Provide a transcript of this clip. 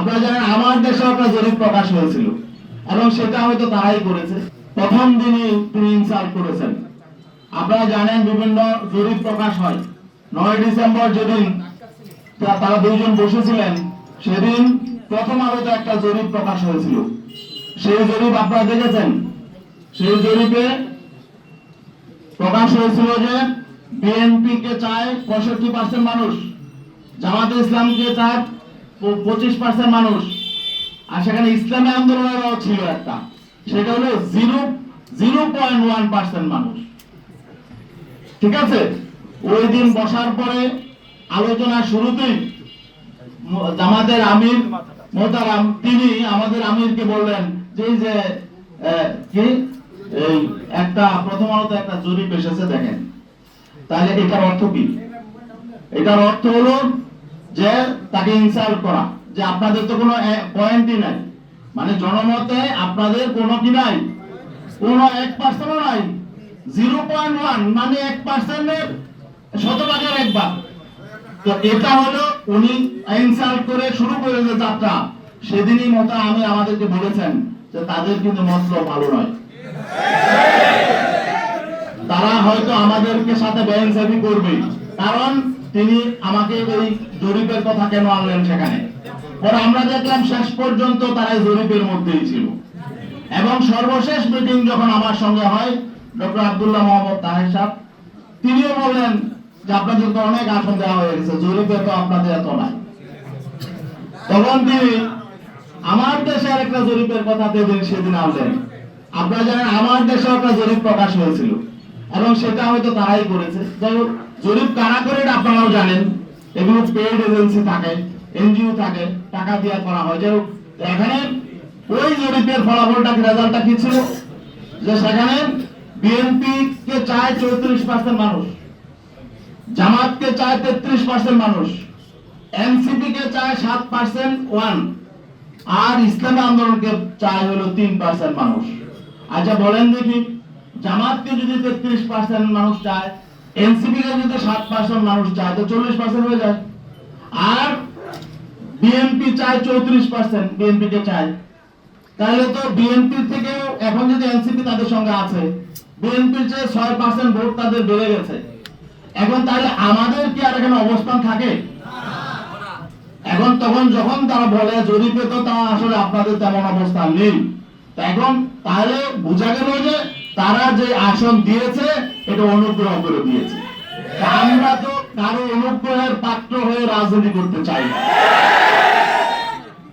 আপনারা জানেন আমার দেশে একটা জরিপ প্রকাশ হয়েছিল এবং সেটা হয়তো তারাই করেছে। প্রথম দিনই তিনি ইনসাল্ট করেছেন। আপনারা জানেন বিভিন্ন জরিপ প্রকাশ হয়। 9 ডিসেম্বর যেদিন তারা দুইজন বসেছিলেন সেদিন প্রথম আলোতে একটা জরিপ প্রকাশ হয়েছিল। সেই জরিপ আপনারা দেখেছেন। সেই জরিপে প্রকাশ হয়েছিল যে বিএনপি কে চায় 65% মানুষ, জামাতে ইসলামকে চায় 25% মানুষ, আর সেখানে ইসলামী আন্দোলনেরও ছিল একটা, সেটা হলো 0.1% মানুষ। ঠিক আছে, ওই দিন বসার পরে আলোচনা শুরুতেই জামাতের আমির মোহতারাম তিনি আমাদের আমিরকে বললেন যে এই একটা প্রথম আলোতে একটা জরিপ এসেছে দেখেন। তাহলে এটার অর্থ কি? এটার অর্থ হলো যে তাকে ইনসাল্ট করা, যে আপনাদের তো কোনো পয়েন্টই নাই, মানে জনমতে আপনাদের কোনো কি নাই, কোনো 1%ও নাই। 0.1 মানে 1%-এর শতভাগের একবার। তো এটা হলো উনি ইনসাল্ট করে শুরু করে যে যাত্রা। সেদিনই মতো আমি আমাদেরকে বলেছেন যে তাদের কিন্তু মতলব ভালো নয়, তারা হয়তো আমাদেরকে সাথে বেইনসাফি করবে। কারণ তিনি আমাকে এই জরিপের কথা কেন আনলেন সেখানে, পরে আমরা দেখলাম শেষ পর্যন্ত তারা জরিপের মধ্যেই ছিল। এবং সর্বশেষ মিটিং যখন আমার সঙ্গে হয় ডক্টর আব্দুল্লাহ মোহাম্মদ তাহের সাহেব, তিনিও বললেন যে আপনাদের তো অনেক আসন দেওয়া হয়ে গেছে, জরিপে তো আপনাদের এত নাই। তখন তিনি আমার দেশের একটা জরিপের কথা সেদিন আনলেন। আপনারা জানেন আমার দেশে একটা জরিপ প্রকাশ হয়েছিল এবং সেটা হয়তো তারাই করেছে। যাই হোক, জরিপ কারা করে আপনারাও জানেন। এগুলো পেইড এজেন্সি থাকে, এনজিও থাকে, টাকা দিয়ে করা হয়। যাই হোক, এখানে ওই জরিপের ফলাফলটা রেজাল্টটা কি ছিল, যে সেখানে বিএনপি কে চায় 34% মানুষ, জামাতকে চায় 33% মানুষ, এনসিপি কে চায় 7% আর ইসলামী আন্দোলনকে চায় হলো 3% মানুষ। আচ্ছা বলেন দেখি, জামাতকে যদি 33% মানুষ চায়, এনসিপি কে যদি 7% মানুষ চায়, তো 40% হয়ে যায়। আর বিএনপি চায় 34%, বিএনপি কে চায়, তাহলে তো বিএনপি থেকে এখন যদি এনসিপি তাদের সঙ্গে আছে, বিএনপির চেয়ে 6% ভোট তাদের বেড়ে গেছে। এখন তাহলে আমাদের কি আর এখানে অবস্থান থাকে? এখন তখন যখন তারা বলে জরিপে তো তা আসলে আপনাদের তেমন অবস্থান নেই, এখন তাহলে বোঝা গেল যে তারা যে আসন দিয়েছে এটা অনুগ্রহ করে দিয়েছে। আমরা তো কারো অনুগ্রহের পাত্র হয়ে রাজনীতি করতে চাই না।